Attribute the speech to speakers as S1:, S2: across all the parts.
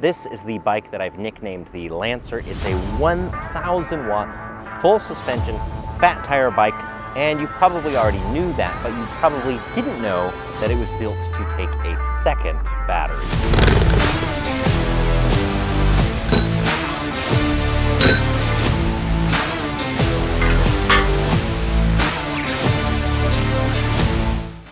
S1: This is the bike that I've nicknamed the Lancer. It's a 1,000 watt, full suspension, fat tire bike, and you probably already knew that, but you probably didn't know that it was built to take a second battery.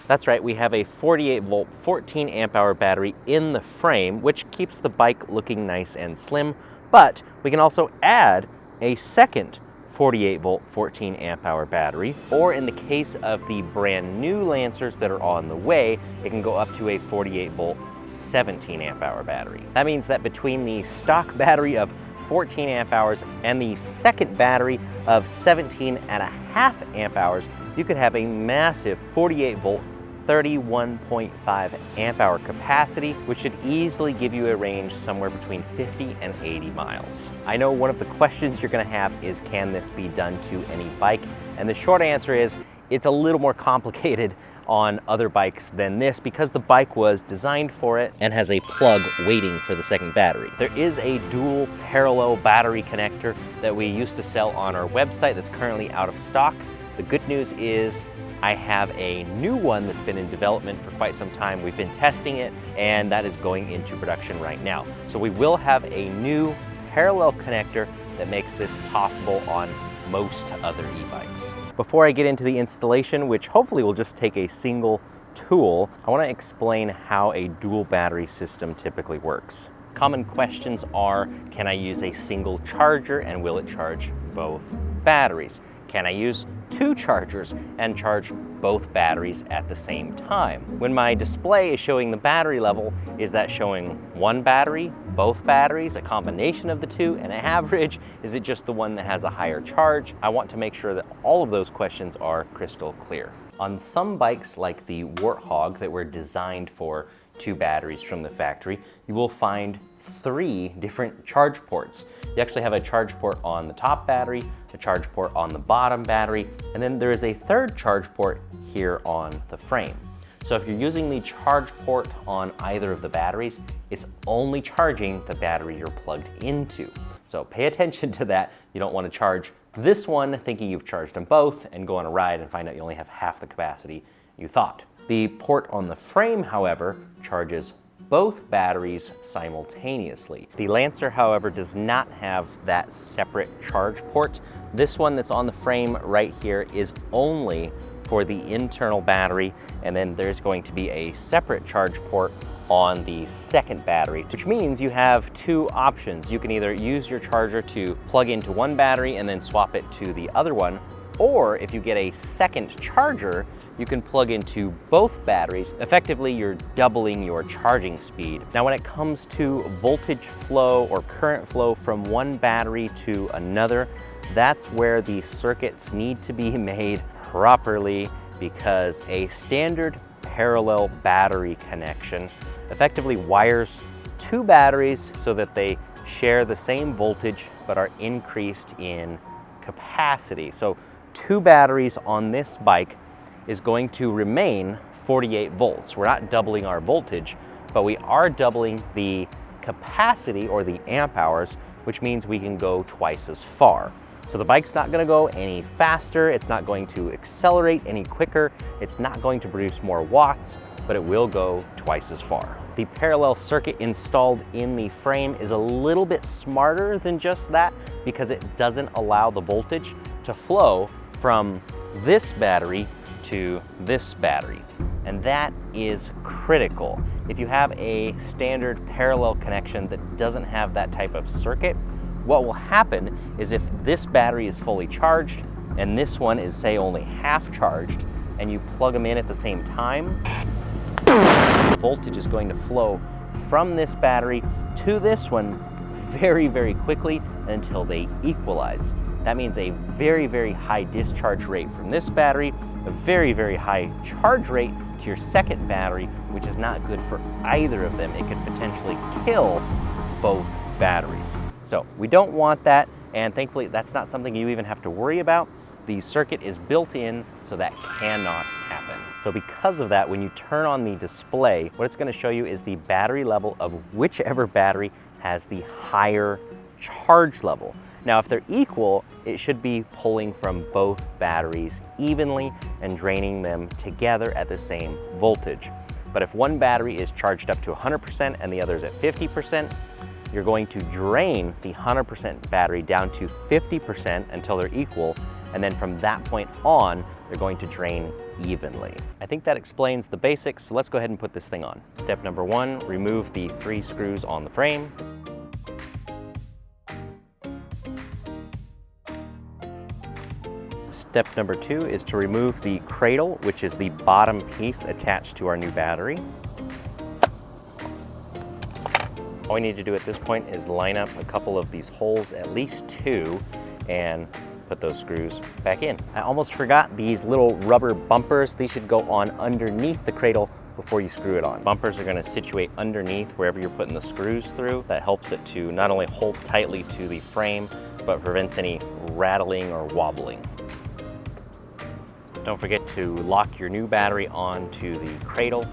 S1: That's right, we have a 48 volt, 14 amp hour battery in the frame, which keeps the bike looking nice and slim, but we can also add a second 48 volt, 14 amp hour battery, or in the case of the brand new Lancers that are on the way, it can go up to a 48 volt, 17 amp hour battery. That means that between the stock battery of 14 amp hours and the second battery of 17.5 amp hours, you could have a massive 48 volt, 31.5 amp hour capacity, which should easily give you a range somewhere between 50 and 80 miles. I know one of the questions you're gonna have is, can this be done to any bike? And the short answer is, it's a little more complicated on other bikes than this because the bike was designed for it and has a plug waiting for the second battery. There is a dual parallel battery connector that we used to sell on our website that's currently out of stock. The good news is I have a new one that's been in development for quite some time. We've been testing it, and that is going into production right now. So we will have a new parallel connector that makes this possible on most other e-bikes. Before I get into the installation, which hopefully will just take a single tool, I want to explain how a dual battery system typically works. Common questions are, can I use a single charger and will it charge both batteries? Can I use two chargers and charge both batteries at the same time? When my display is showing the battery level, is that showing one battery, both batteries, a combination of the two, an average? Is it just the one that has a higher charge? I want to make sure that all of those questions are crystal clear. On some bikes like the Warthog that were designed for two batteries from the factory, you will find 3 different charge ports. You actually have a charge port on the top battery, a charge port on the bottom battery, and then there is a third charge port here on the frame. So if you're using the charge port on either of the batteries, it's only charging the battery you're plugged into. So pay attention to that. You don't want to charge this one thinking you've charged them both and go on a ride and find out you only have half the capacity you thought. The port on the frame, however, charges both batteries simultaneously. The Lancer, however, does not have that separate charge port. This one that's on the frame right here is only for the internal battery, and then there's going to be a separate charge port on the second battery, which means you have 2 options. You can either use your charger to plug into one battery and then swap it to the other one, or if you get a second charger, you can plug into both batteries. Effectively, you're doubling your charging speed. Now, when it comes to voltage flow or current flow from one battery to another, that's where the circuits need to be made properly, because a standard parallel battery connection effectively wires 2 batteries so that they share the same voltage but are increased in capacity. So 2 batteries on this bike is going to remain 48 volts. We're not doubling our voltage, but we are doubling the capacity or the amp hours, which means we can go twice as far. So the bike's not gonna go any faster, it's not going to accelerate any quicker, it's not going to produce more watts, but it will go twice as far. The parallel circuit installed in the frame is a little bit smarter than just that because it doesn't allow the voltage to flow from this battery to this battery, and that is critical. If you have a standard parallel connection that doesn't have that type of circuit, what will happen is if this battery is fully charged and this one is, say, only half charged, and you plug them in at the same time, voltage is going to flow from this battery to this one very, very quickly until they equalize. That means a very, very high discharge rate from this battery, a very, very high charge rate to your second battery, which is not good for either of them. It could potentially kill both batteries. So we don't want that, and thankfully that's not something you even have to worry about. The circuit is built in, so that cannot happen. So because of that, when you turn on the display, what it's going to show you is the battery level of whichever battery has the higher charge level. Now, if they're equal, it should be pulling from both batteries evenly and draining them together at the same voltage. But if one battery is charged up to 100% and the other is at 50%, you're going to drain the 100% battery down to 50% until they're equal, and then from that point on, they're going to drain evenly. I think that explains the basics, so let's go ahead and put this thing on. Step number 1, remove the 3 screws on the frame. Step number 2 is to remove the cradle, which is the bottom piece attached to our new battery. All we need to do at this point is line up a couple of these holes, at least 2, and put those screws back in. I almost forgot these little rubber bumpers. These should go on underneath the cradle before you screw it on. Bumpers are going to situate underneath wherever you're putting the screws through. That helps it to not only hold tightly to the frame, but prevents any rattling or wobbling. Don't forget to lock your new battery onto the cradle.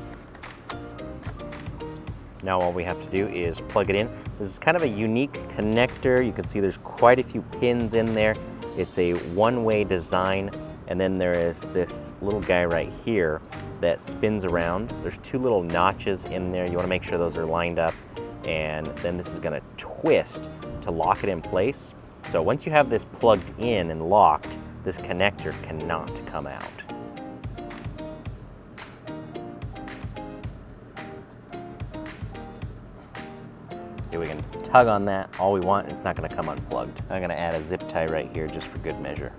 S1: Now all we have to do is plug it in. This is kind of a unique connector. You can see there's quite a few pins in there. It's a one-way design, and then there is this little guy right here that spins around. There's 2 little notches in there. You want to make sure those are lined up, and then this is going to twist to lock it in place. So once you have this plugged in and locked, this connector cannot come out. See, we can tug on that all we want, and it's not going to come unplugged. I'm going to add a zip tie right here just for good measure.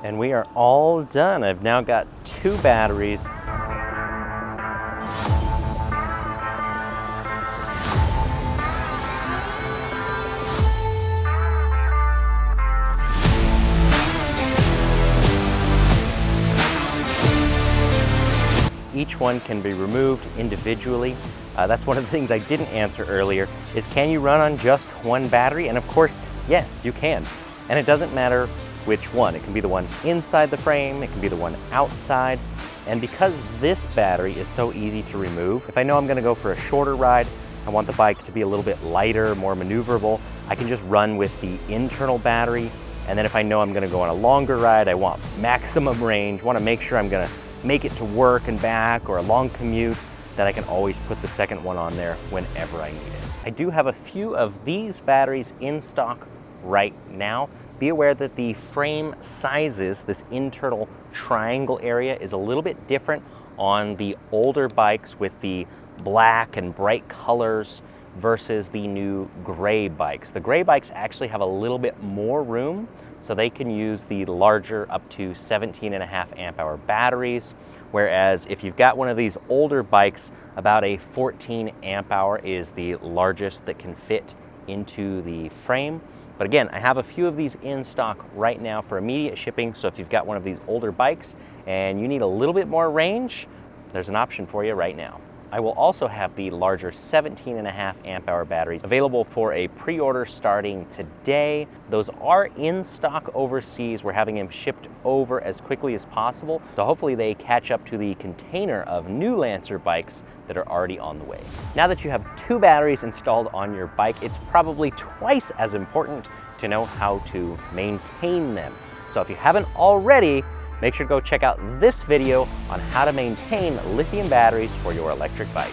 S1: And we are all done. I've now got 2 batteries. Each one can be removed individually. That's one of the things I didn't answer earlier, is can you run on just one battery? And of course, yes, you can. And it doesn't matter which one. It can be the one inside the frame, it can be the one outside. And because this battery is so easy to remove, if I know I'm gonna go for a shorter ride, I want the bike to be a little bit lighter, more maneuverable, I can just run with the internal battery. And then if I know I'm gonna go on a longer ride, I want maximum range, wanna make sure I'm gonna make it to work and back or a long commute, that I can always put the second one on there whenever I need it. I do have a few of these batteries in stock right now. Be aware that the frame sizes, this internal triangle area, is a little bit different on the older bikes with the black and bright colors versus the new gray bikes. The gray bikes actually have a little bit more room, so they can use the larger up to 17.5 amp hour batteries. Whereas if you've got one of these older bikes, about a 14 amp hour is the largest that can fit into the frame. But again, I have a few of these in stock right now for immediate shipping, so if you've got one of these older bikes and you need a little bit more range, there's an option for you right now. I will also have the larger 17.5 amp hour batteries available for a pre-order starting today. Those are in stock overseas. We're having them shipped over as quickly as possible, so hopefully they catch up to the container of new Lancer bikes that are already on the way. Now that you have 2 batteries installed on your bike, it's probably twice as important to know how to maintain them. So if you haven't already, make sure to go check out this video on how to maintain lithium batteries for your electric bike.